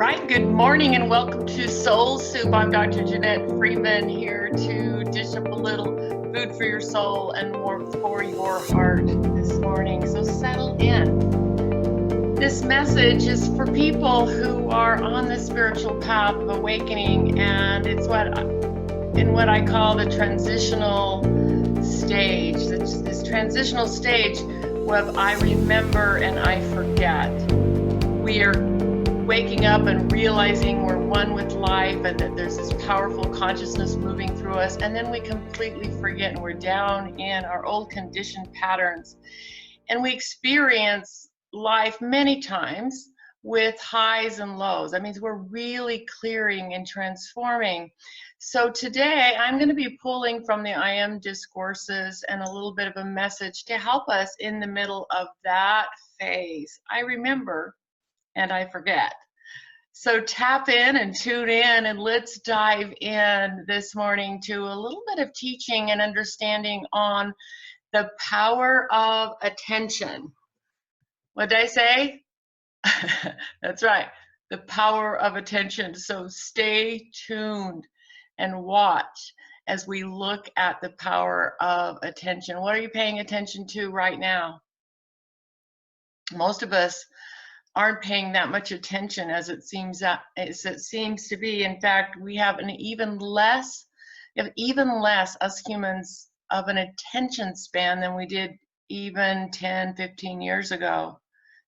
right, good morning and welcome to Soul Soup. I'm Dr. Janette Freeman here to dish up a little food for your soul and warmth for your heart this morning. So settle in. This message is for people who are on the spiritual path of awakening, and it's what I call the transitional stage. This transitional stage of I remember and I forget. We are waking up and realizing we're one with life and that there's this powerful consciousness moving through us, and then we completely forget and we're down in our old conditioned patterns, and we experience life many times with highs and lows. That means we're really clearing and transforming. So today I'm going to be pulling from the I AM Discourses and a little bit of a message to help us in the middle of that phase. I remember and I forget. So tap in and tune in, and let's dive in this morning to a little bit of teaching and understanding on the power of attention. What did I say? That's right, the power of attention. So stay tuned and watch as we look at the power of attention. What are you paying attention to right now? Most of us aren't paying that much attention as it seems to be. In fact, we have even less us humans of an attention span than we did even 10, 15 years ago.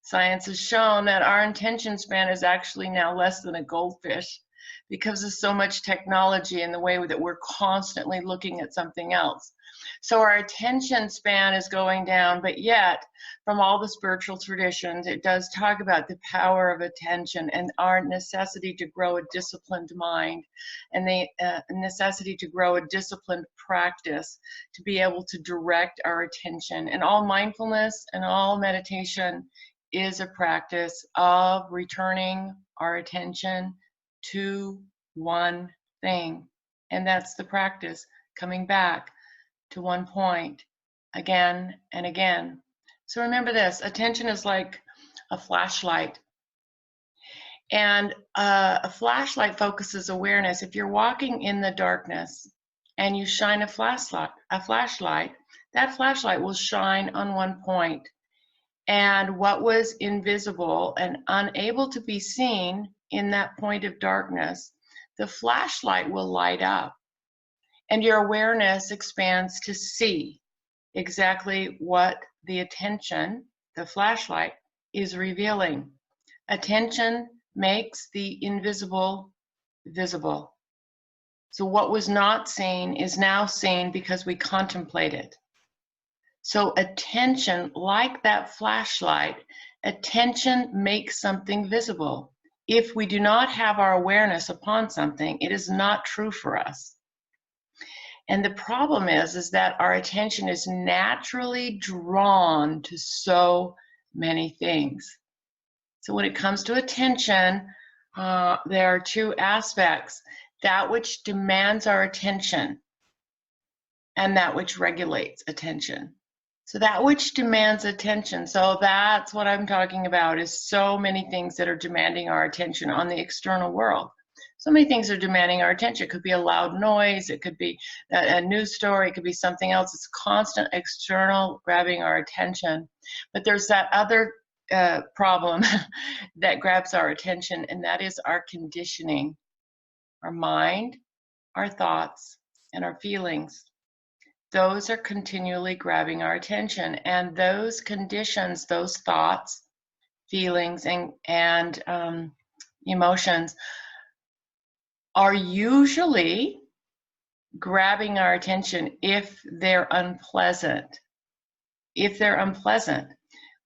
Science has shown that our attention span is actually now less than a goldfish because of so much technology and the way that we're constantly looking at something else. So our attention span is going down, but yet from all the spiritual traditions, it does talk about the power of attention and our necessity to grow a disciplined mind and the necessity to grow a disciplined practice to be able to direct our attention. And all mindfulness and all meditation is a practice of returning our attention to one thing. And that's the practice, coming back to one point again and again. So remember this, attention is like a flashlight. And a flashlight focuses awareness. If you're walking in the darkness and you shine a flashlight, that flashlight will shine on one point. And what was invisible and unable to be seen in that point of darkness, the flashlight will light up. And your awareness expands to see exactly what the attention, the flashlight, is revealing. Attention makes the invisible visible. So what was not seen is now seen because we contemplate it. So attention, like that flashlight, attention makes something visible. If we do not have our awareness upon something, it is not true for us. And the problem is that our attention is naturally drawn to so many things. So when it comes to attention, there are two aspects: that which demands our attention and that which regulates attention. So that which demands attention, so that's what I'm talking about, is so many things that are demanding our attention on the external world. So many things are demanding our attention. It could be a loud noise, it could be a news story, it could be something else. It's constant external grabbing our attention. But there's that other problem that grabs our attention, and that is our conditioning, our mind, our thoughts, and our feelings. Those are continually grabbing our attention, and those conditions, those thoughts, feelings, and emotions are usually grabbing our attention if they're unpleasant. If they're unpleasant,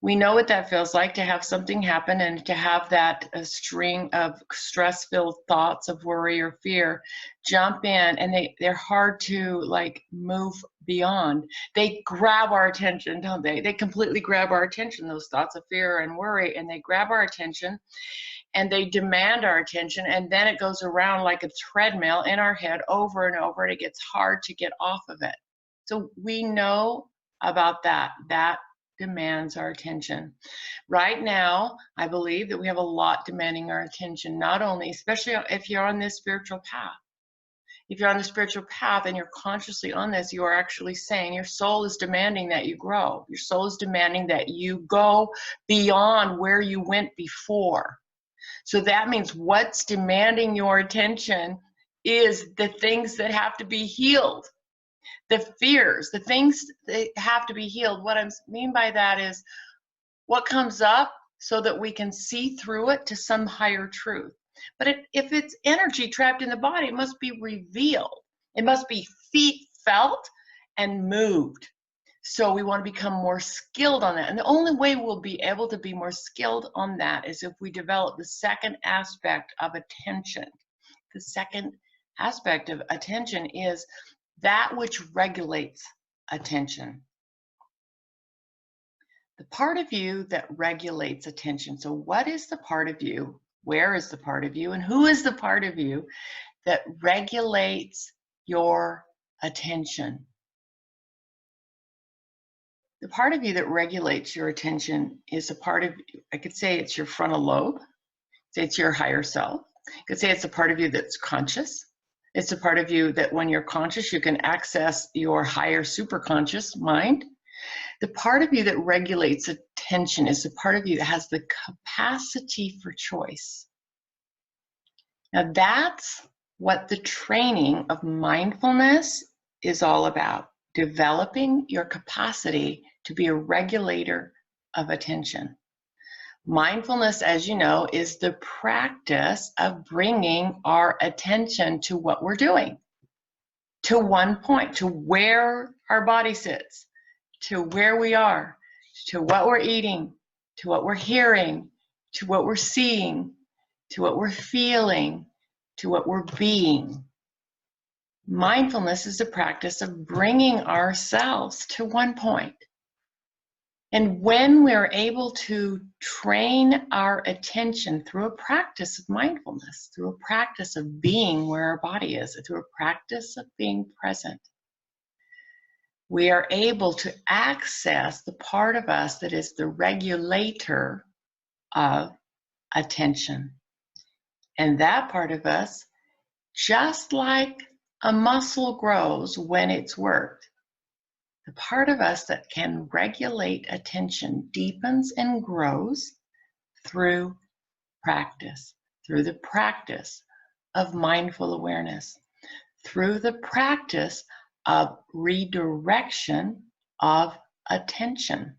we know what that feels like, to have something happen and to have that string of stress-filled thoughts of worry or fear jump in, and they're hard to like move beyond. They grab our attention, don't they? They completely grab our attention, those thoughts of fear and worry, and they grab our attention and they demand our attention, and then it goes around like a treadmill in our head over and over, and it gets hard to get off of it. So we know about that demands our attention. Right now, I believe that we have a lot demanding our attention, not only, especially if you're on this spiritual path. If you're on the spiritual path and you're consciously on this, you are actually saying your soul is demanding that you grow. Your soul is demanding that you go beyond where you went before. So that means what's demanding your attention is the things that have to be healed, the fears, the things that have to be healed. What I mean by that is what comes up so that we can see through it to some higher truth. But if it's energy trapped in the body, it must be revealed. It must be felt and moved. So we want to become more skilled on that. And the only way we'll be able to be more skilled on that is if we develop the second aspect of attention. The second aspect of attention is that which regulates attention. The part of you that regulates attention. So what is the part of you? Where is the part of you? And who is the part of you that regulates your attention? The part of you that regulates your attention is a part of you. I could say it's your frontal lobe. Say it's your higher self. I could say it's a part of you that's conscious. It's a part of you that when you're conscious, you can access your higher superconscious mind. The part of you that regulates attention is the part of you that has the capacity for choice. Now that's what the training of mindfulness is all about, developing your capacity to be a regulator of attention. Mindfulness, as you know, is the practice of bringing our attention to what we're doing, to one point, to where our body sits, to where we are, to what we're eating, to what we're hearing, to what we're seeing, to what we're feeling, to what we're being. Mindfulness is a practice of bringing ourselves to one point. And when we're able to train our attention through a practice of mindfulness, through a practice of being where our body is, through a practice of being present, we are able to access the part of us that is the regulator of attention. And that part of us, just like a muscle grows when it's worked, the part of us that can regulate attention deepens and grows through practice, through the practice of mindful awareness, through the practice of redirection of attention,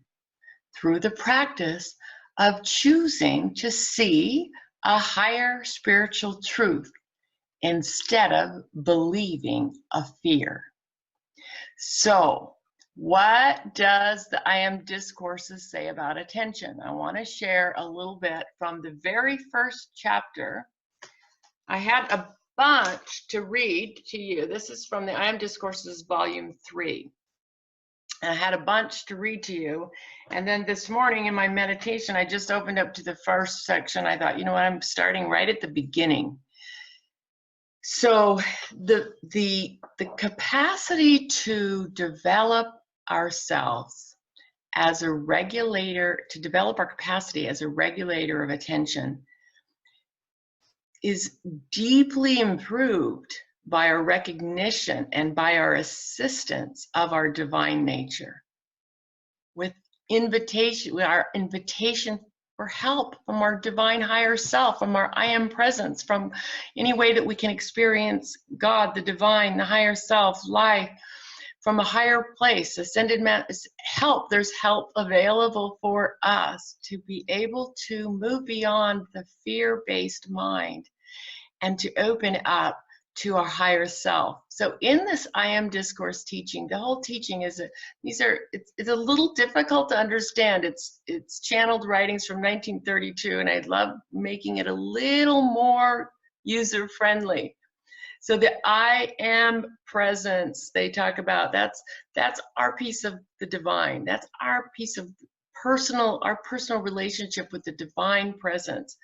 through the practice of choosing to see a higher spiritual truth instead of believing a fear. So, what does the I Am Discourses say about attention? I want to share a little bit from the very first chapter. I had a bunch to read to you. This is from the I Am Discourses, Volume 3. And I had a bunch to read to you. And then this morning in my meditation, I just opened up to the first section. I thought, you know what, I'm starting right at the beginning. So the capacity to develop ourselves as a regulator, to develop our capacity as a regulator of attention is deeply improved by our recognition and by our assistance of our divine nature. With our invitation for help from our divine higher self, from our I am presence, from any way that we can experience God, the divine, the higher self, life, from a higher place, ascended help. There's help available for us to be able to move beyond the fear-based mind and to open up to our higher self. So in this I Am Discourse teaching, the whole teaching is it's a little difficult to understand. It's channeled writings from 1932, and I love making it a little more user-friendly. So the I am presence they talk about, that's our piece of the divine. That's our piece of our personal relationship with the divine presence.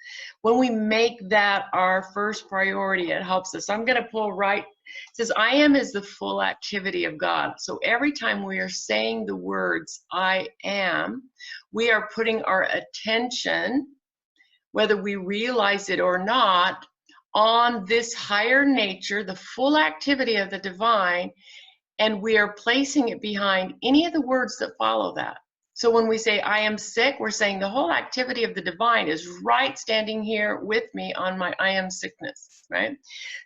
When we make that our first priority, it helps us. I'm going to pull right. It says, I am is the full activity of God. So every time we are saying the words I am, we are putting our attention, whether we realize it or not, on this higher nature, the full activity of the divine, and we are placing it behind any of the words that follow that. So when we say I am sick, we're saying the whole activity of the divine is right standing here with me on my I am sickness, right?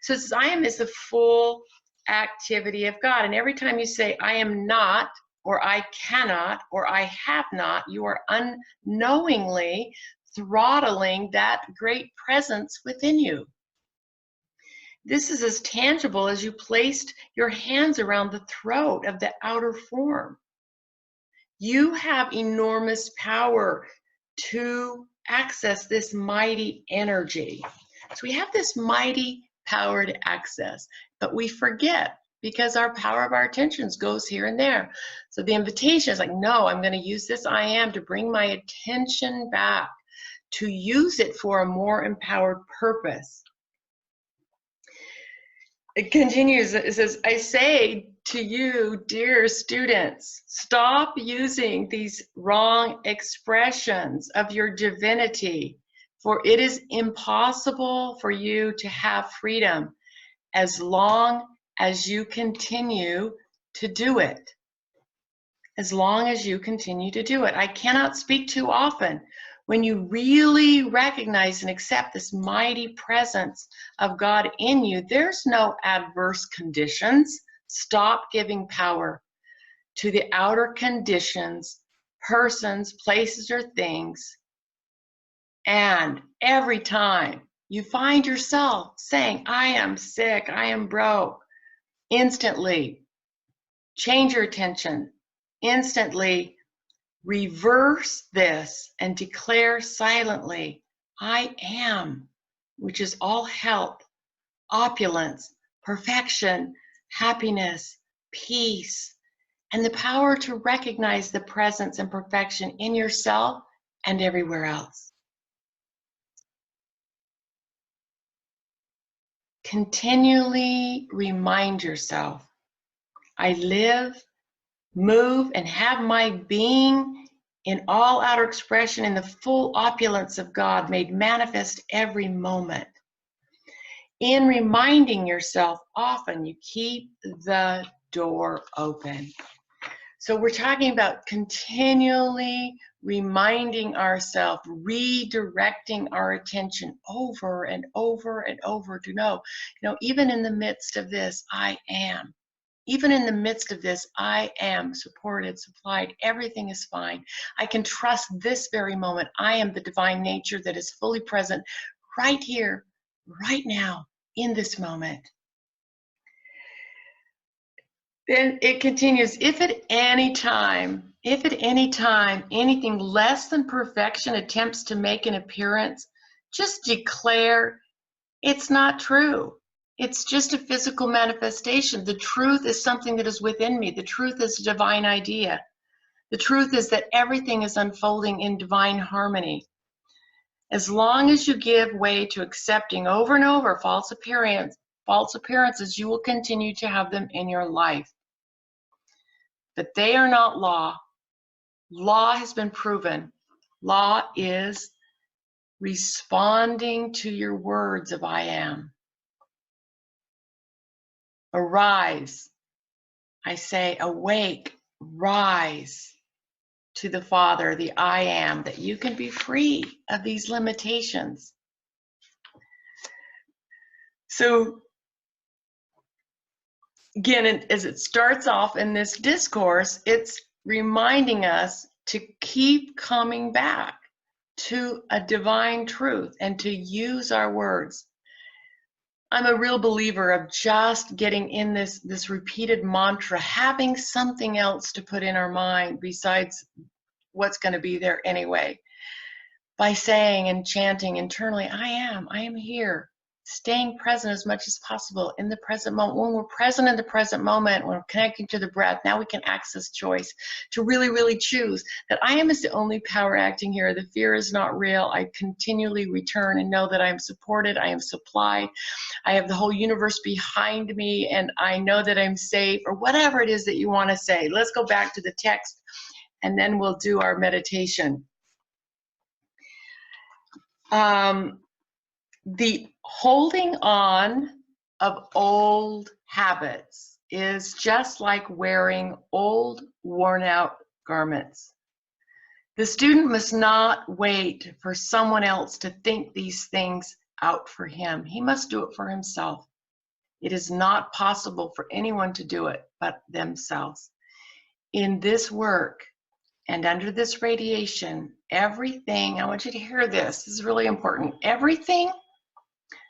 So it says I am is the full activity of God. And every time you say I am not, or I cannot, or I have not, you are unknowingly throttling that great presence within you. This is as tangible as you placed your hands around the throat of the outer form. You have enormous power to access this mighty energy. So we have this mighty power to access, but we forget because our power of our attentions goes here and there. So the invitation is like, no, I'm going to use this I am to bring my attention back, to use it for a more empowered purpose. It continues, it says, I say to you, dear students, stop using these wrong expressions of your divinity, for it is impossible for you to have freedom as long as you continue to do it. As long as you continue to do it. I cannot speak too often. When you really recognize and accept this mighty presence of God in you, there's no adverse conditions. Stop giving power to the outer conditions, persons, places, or things. And every time you find yourself saying, I am sick, I am broke, instantly change your attention. Instantly reverse this and declare silently, I am, which is all health, opulence, perfection, happiness, peace, and the power to recognize the presence and perfection in yourself and everywhere else. Continually remind yourself, I live, move, and have my being in all outer expression in the full opulence of God made manifest every moment. In reminding yourself, often you keep the door open. So we're talking about continually reminding ourselves, redirecting our attention over and over and over to know, even in the midst of this, I am. Even in the midst of this, I am supported, supplied, everything is fine. I can trust this very moment. I am the divine nature that is fully present right here, right now, in this moment. Then it continues, if at any time anything less than perfection attempts to make an appearance, just declare it's not true. It's just a physical manifestation. The truth is something that is within me. The truth is a divine idea. The truth is that everything is unfolding in divine harmony. As long as you give way to accepting over and over false appearances, you will continue to have them in your life. But they are not law. Law has been proven. Law is responding to your words of I am. Arise. I say, awake, rise to the Father, the I am, that you can be free of these limitations. So, again, as it starts off in this discourse, it's reminding us to keep coming back to a divine truth and to use our words. I'm a real believer of just getting in this repeated mantra, having something else to put in our mind besides what's going to be there anyway. By saying and chanting internally, I am here. staying present as much as possible in the present moment. When we're present in the present moment, when we're connecting to the breath, now we can access choice to really, really choose that I am is the only power acting here. The fear is not real. I continually return and know that I am supported, I am supplied, I have the whole universe behind me, and I know that I'm safe, or whatever it is that you want to say. Let's go back to the text, and then we'll do our meditation. The holding on of old habits is just like wearing old, worn-out garments. The student must not wait for someone else to think these things out for him. He must do it for himself. It is not possible for anyone to do it but themselves. In this work and under this radiation, everything, I want you to hear this, this is really important, everything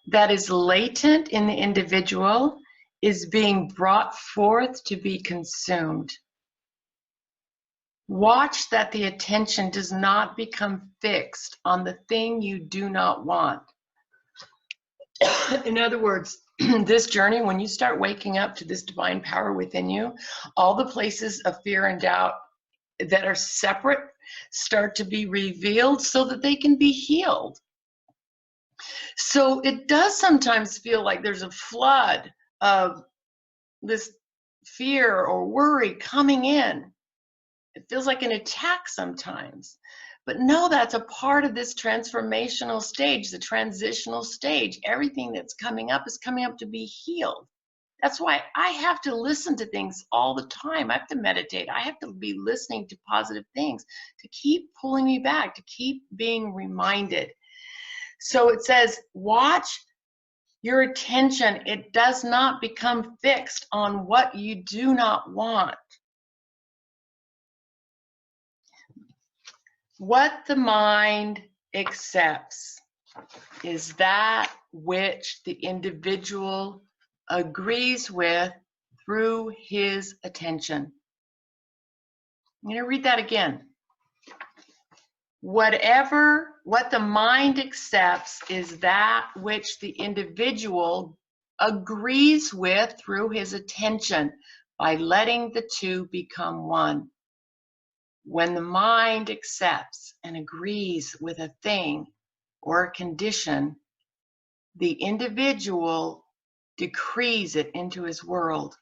that is latent in the individual is being brought forth to be consumed. Watch that the attention does not become fixed on the thing you do not want. In other words, this journey, when you start waking up to this divine power within you, all the places of fear and doubt that are separate start to be revealed so that they can be healed. So it does sometimes feel like there's a flood of this fear or worry coming in. It feels like an attack sometimes. But no, that's a part of this transformational stage, the transitional stage. Everything that's coming up is coming up to be healed. That's why I have to listen to things all the time. I have to meditate. I have to be listening to positive things to keep pulling me back, to keep being reminded. So it says, watch your attention. It does not become fixed on what you do not want. What the mind accepts is that which the individual agrees with through his attention. I'm going to read that again. What the mind accepts is that which the individual agrees with through his attention by letting the two become one. When the mind accepts and agrees with a thing or a condition, the individual decrees it into his world.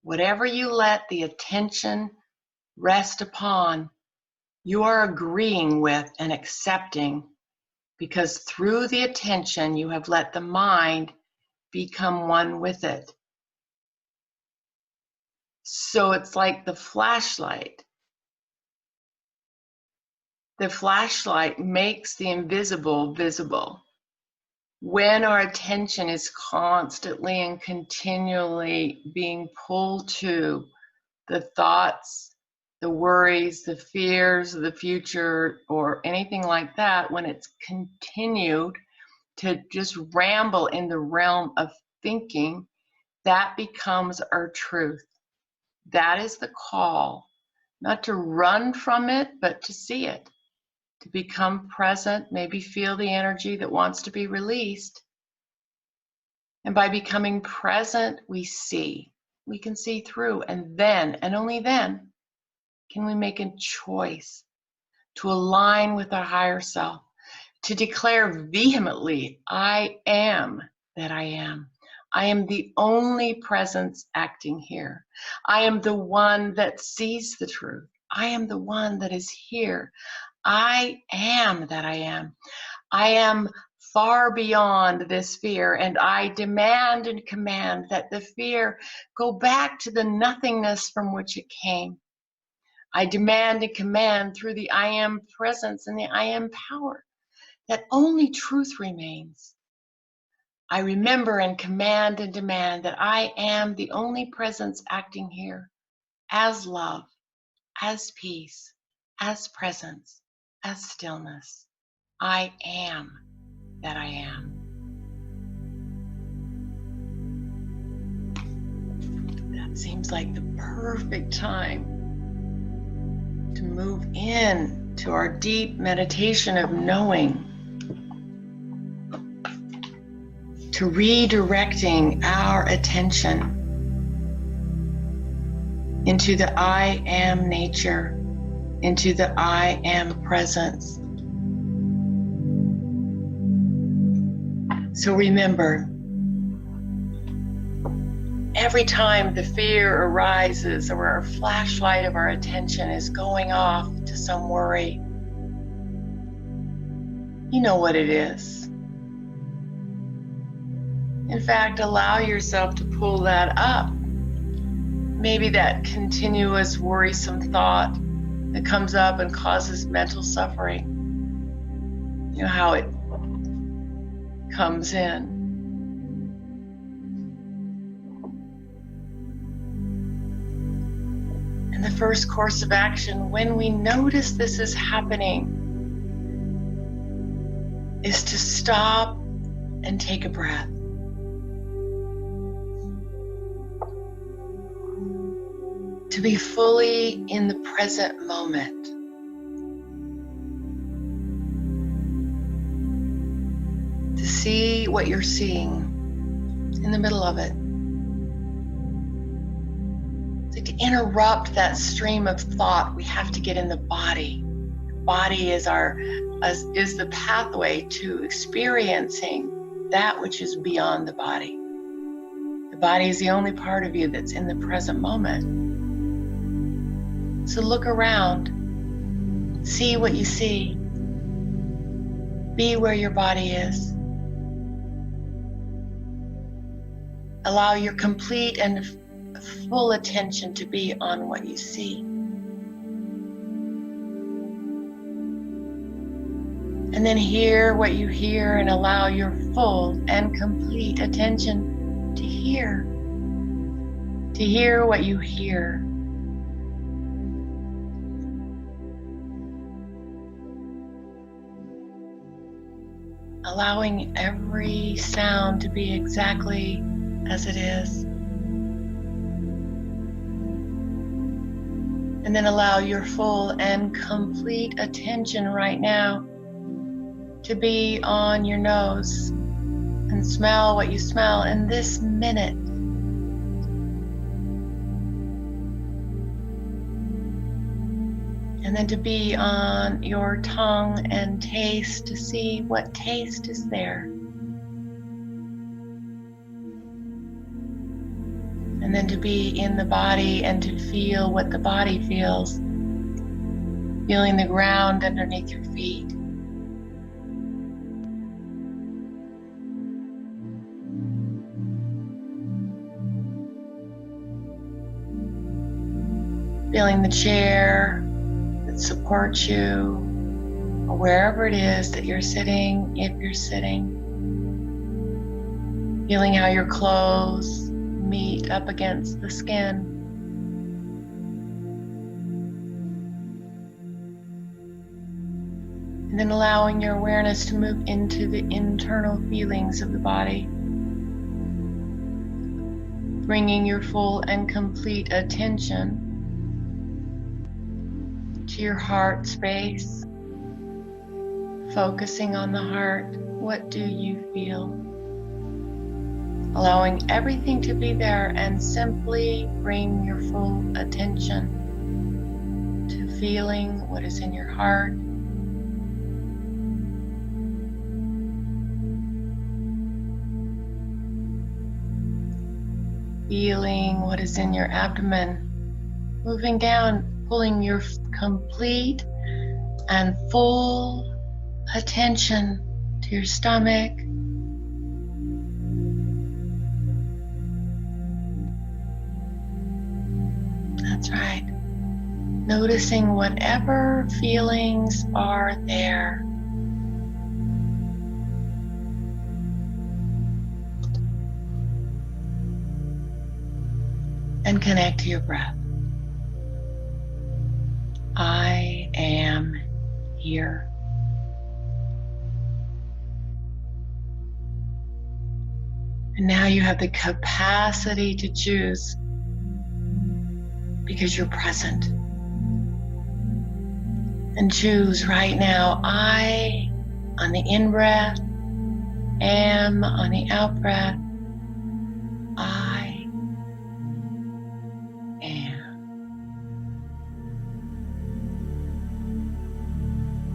Whatever you let the attention rest upon, you are agreeing with and accepting, because through the attention you have let the mind become one with it. So it's like the flashlight. The flashlight makes the invisible visible. When our attention is constantly and continually being pulled to the thoughts, the worries, the fears of the future, or anything like that, when it's continued to just ramble in the realm of thinking, that becomes our truth. That is the call, not to run from it, but to see it, to become present, maybe feel the energy that wants to be released. And by becoming present, we see. We can see through, and then, and only then, can we make a choice to align with our higher self, to declare vehemently, I am that I am. I am the only presence acting here. I am the one that sees the truth. I am the one that is here. I am that I am. I am far beyond this fear, and I demand and command that the fear go back to the nothingness from which it came. I demand and command through the I am presence and the I am power that only truth remains. I remember and command and demand that I am the only presence acting here, as love, as peace, as presence, as stillness. I am that I am. That seems like the perfect time to move in to our deep meditation of knowing. to redirecting our attention into the I am nature, into the I am presence. So remember, every time the fear arises or our flashlight of our attention is going off to some worry, you know what it is. In fact, allow yourself to pull that up. Maybe that continuous worrisome thought that comes up and causes mental suffering. You know how it comes in. And the first course of action, when we notice this is happening, is to stop and take a breath. To be fully in the present moment. To see what you're seeing in the middle of it. To interrupt that stream of thought, we have to get in the body. The body is the pathway to experiencing that which is beyond the body. The body is the only part of you that's in the present moment. So look around, see what you see, be where your body is. Allow your complete and full attention to be on what you see. And then hear what you hear and allow your full and complete attention to hear what you hear. Allowing every sound to be exactly as it is. And then allow your full and complete attention right now to be on your nose and smell what you smell in this minute. And then to be on your tongue and taste to see what taste is there. And then to be in the body and to feel what the body feels. Feeling the ground underneath your feet. Feeling the chair that supports you, or wherever it is that you're sitting, if you're sitting. Feeling how your clothes meet up against the skin. And then allowing your awareness to move into the internal feelings of the body. Bringing your full and complete attention to your heart space, focusing on the heart. What do you feel? Allowing everything to be there and simply bring your full attention to feeling what is in your heart. Feeling what is in your abdomen, moving down, pulling your complete and full attention to your stomach. That's right. Noticing whatever feelings are there. And connect to your breath. I am here. And now you have the capacity to choose because you're present. And choose right now, I, on the in-breath, Am on the out breath. I am.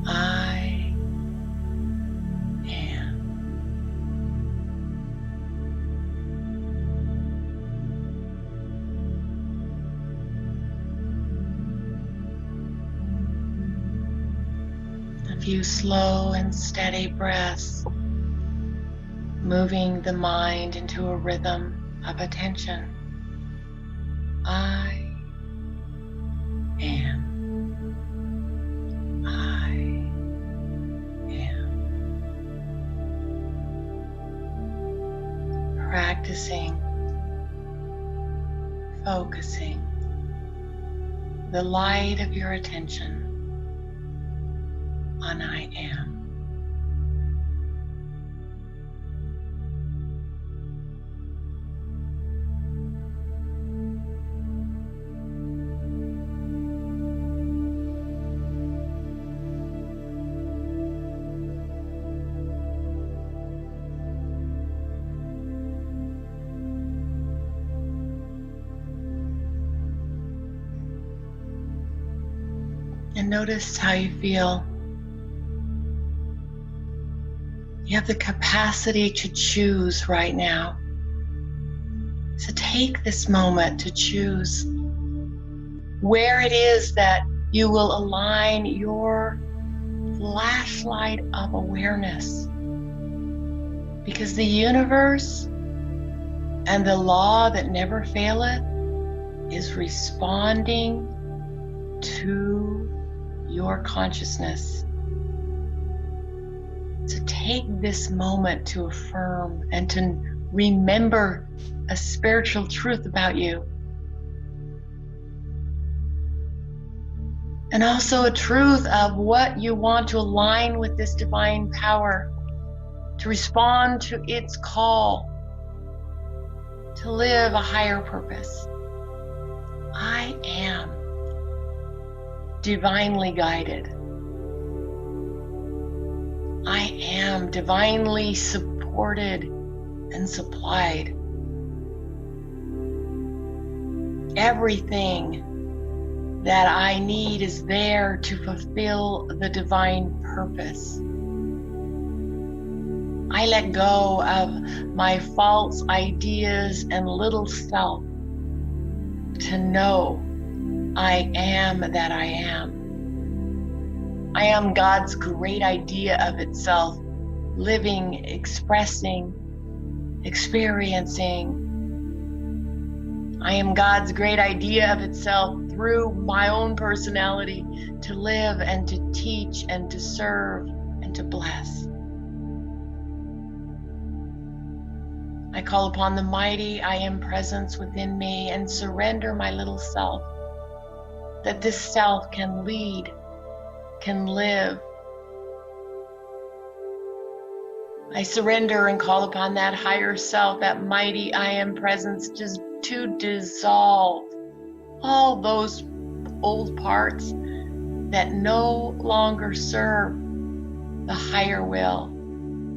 I am. A few slow and steady breaths, moving the mind into a rhythm of attention. I am. I am. Practicing, focusing the light of your attention on I am. And notice how you feel. You have the capacity to choose right now. So take this moment to choose where it is that you will align your flashlight of awareness. Because the universe and the law that never faileth is responding to your consciousness. So take this moment to affirm and to remember a spiritual truth about you. And also a truth of what you want to align with this divine power, to respond to its call, to live a higher purpose. I am divinely guided. I am divinely supported and supplied. Everything that I need is there to fulfill the divine purpose. I let go of my false ideas and little self to know I am that I am. I am God's great idea of itself, living, expressing, experiencing. I am God's great idea of itself through my own personality to live and to teach and to serve and to bless. I call upon the mighty I am presence within me and surrender my little self, that this self can lead, can live. I surrender and call upon that higher self, that mighty I am presence, just to dissolve all those old parts that no longer serve the higher will,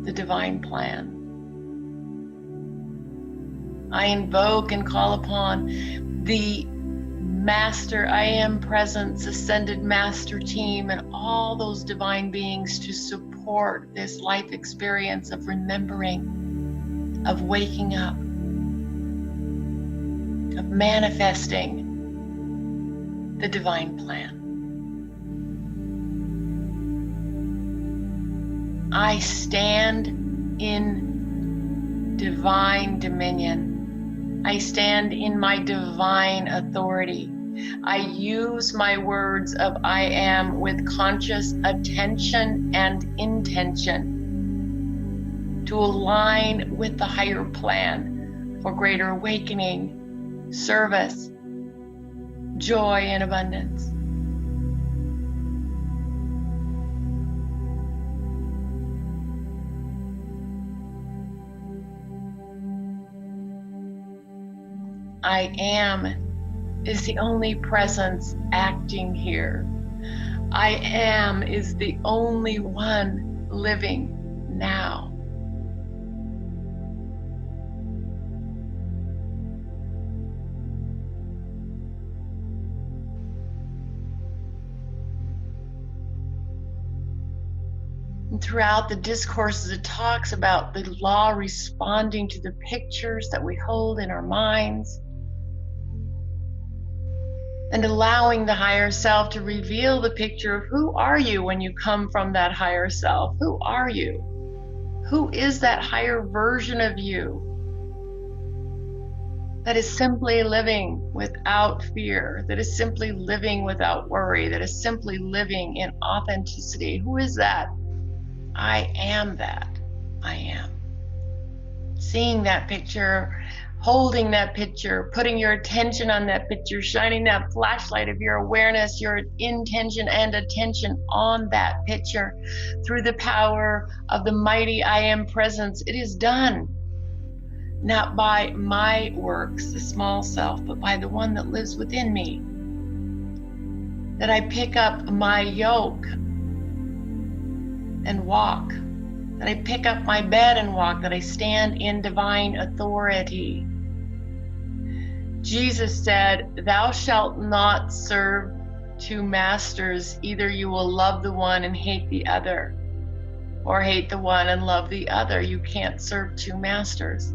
the divine plan. I invoke and call upon the Master I Am Presence, Ascended Master Team, and all those divine beings to support this life experience of remembering, of waking up, of manifesting the divine plan. I stand in divine dominion. I stand in my divine authority. I use my words of I am with conscious attention and intention to align with the higher plan for greater awakening, service, joy, and abundance. I am is the only presence acting here. I am is the only one living now. throughout the discourses, it talks about the law responding to the pictures that we hold in our minds, and allowing the higher self to reveal the picture of who are you when you come from that higher self. Who are you? Who is that higher version of you that is simply living without fear, that is simply living without worry, that is simply living in authenticity? Who is that? I am that. I am. Seeing that picture, holding that picture, putting your attention on that picture, shining that flashlight of your awareness, your intention and attention on that picture through the power of the mighty I am presence. It is done. Not by my works, the small self, but by the one that lives within me. That I pick up my yoke and walk. That I pick up my bed and walk. That I stand in divine authority. Jesus said, "Thou shalt not serve two masters. Either you will love the one and hate the other, or hate the one and love the other." You can't serve two masters.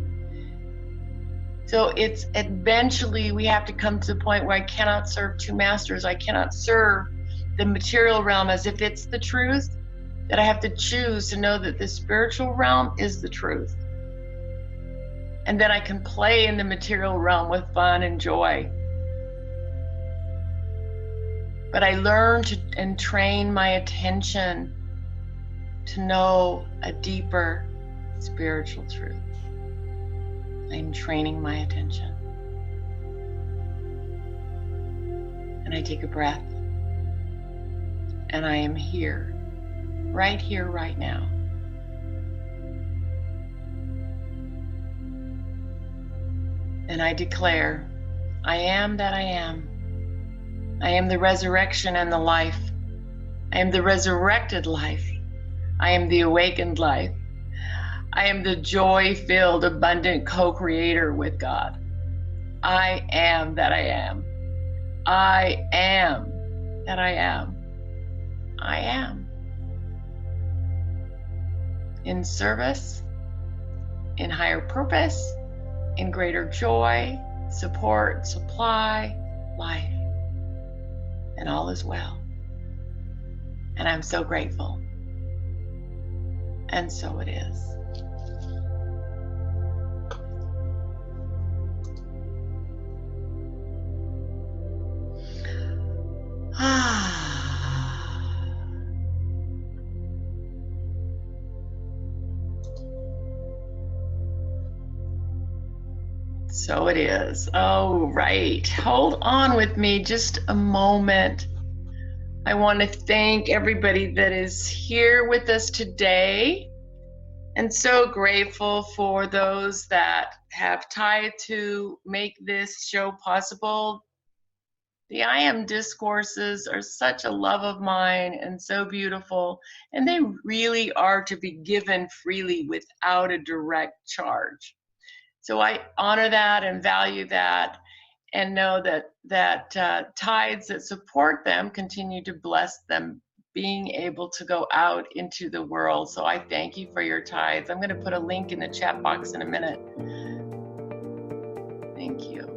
So it's eventually we have to come to the point where I cannot serve two masters. I cannot serve the material realm as if it's the truth, that I have to choose to know that the spiritual realm is the truth. And then I can play in the material realm with fun and joy. But I learn to and train my attention to know a deeper spiritual truth. I'm training my attention. And I take a breath. And I am here, right now. And I declare, I am that I am. I am the resurrection and the life. I am the resurrected life. I am the awakened life. I am the joy-filled, abundant co-creator with God. I am that I am. I am that I am. I am. In service, in higher purpose, in greater joy, support, supply, life. And all is well. And I'm so grateful. And so it is. So it is. Oh, right. Hold on with me just a moment. I want to thank everybody that is here with us today, and so grateful for those that have tried to make this show possible. The I AM Discourses are such a love of mine and so beautiful, and they really are to be given freely without a direct charge. So I honor that and value that, and know that tides that support them continue to bless them being able to go out into the world. So I thank you for your tides. I'm going to put a link in the chat box in a minute. Thank you.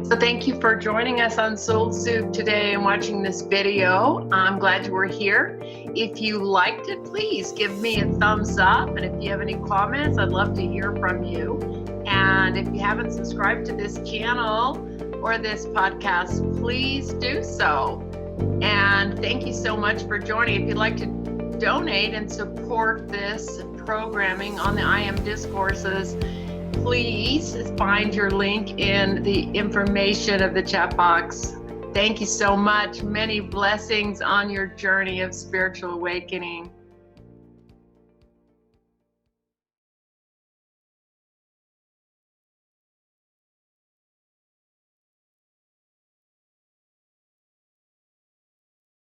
So thank you for joining us on Soul Soup today and watching this video. I'm glad you were here. If you liked it, please give me a thumbs up. And if you have any comments, I'd love to hear from you. And if you haven't subscribed to this channel or this podcast, please do so. And thank you so much for joining. If you'd like to donate and support this programming on the I AM Discourses, please find your link in the information of the chat box. Thank you so much. Many blessings on your journey of spiritual awakening.